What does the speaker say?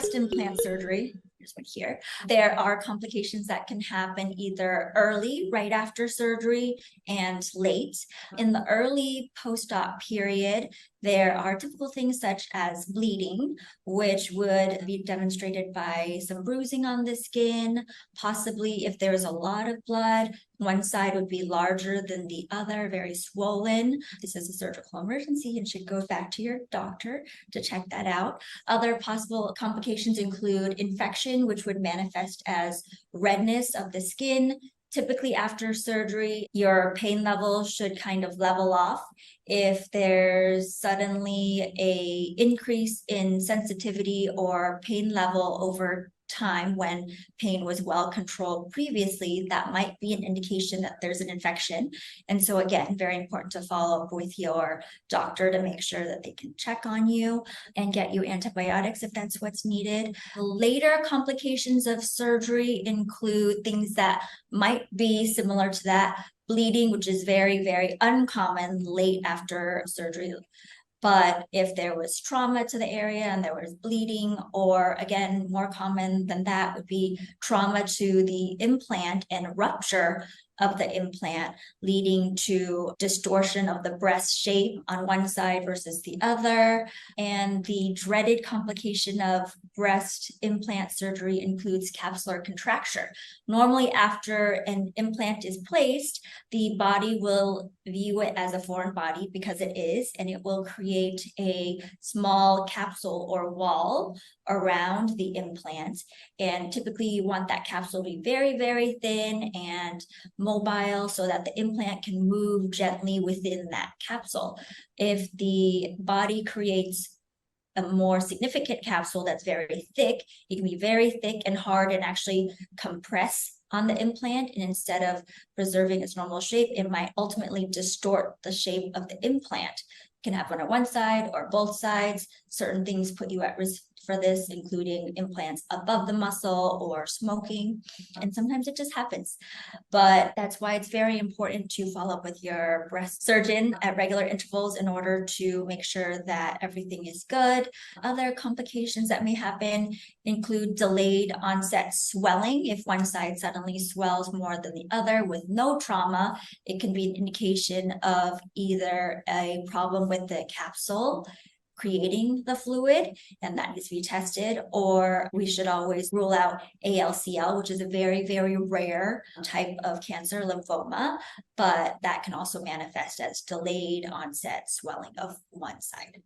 breast implant surgery, here's one here, there are complications that can happen either early, right after surgery, and late. In the early post-op period, there are typical things such as bleeding, which would be demonstrated by some bruising on the skin. Possibly if there is a lot of blood, one side would be larger than the other, very swollen. This is a surgical emergency and should go back to your doctor to check that out. Other possible complications include infection, which would manifest as redness of the skin. Typically after surgery, your pain level should kind of level off. If there's suddenly a increase in sensitivity or pain level over time when pain was well controlled previously, that might be an indication that there's an infection. And so again, very important to follow up with your doctor to make sure that they can check on you and get you antibiotics if that's what's needed. Later complications of surgery include things that might be similar to that. Bleeding, which is very, very uncommon late after surgery. But if there was trauma to the area and there was bleeding, or again, more common than that would be trauma to the implant and rupture of the implant, leading to distortion of the breast shape on one side versus the other. And the dreaded complication of breast implant surgery includes capsular contracture. Normally, after an implant is placed, the body will view it as a foreign body because it is, and it will create a small capsule or wall around the implant. And typically you want that capsule to be very, very thin and mobile so that the implant can move gently within that capsule. If the body creates a more significant capsule that's very thick, it can be very thick and hard and actually compress on the implant, and instead of preserving its normal shape, it might ultimately distort the shape of the implant. It can happen on one side or both sides. Certain things put you at risk for this, including implants above the muscle or smoking, and sometimes it just happens. But that's why it's very important to follow up with your breast surgeon at regular intervals in order to make sure that everything is good. Other complications that may happen include delayed onset swelling. If one side suddenly swells more than the other with no trauma, it can be an indication of either a problem with the capsule creating the fluid, and that needs to be tested, or we should always rule out ALCL, which is a very, very rare type of cancer, lymphoma, but that can also manifest as delayed onset swelling of one side.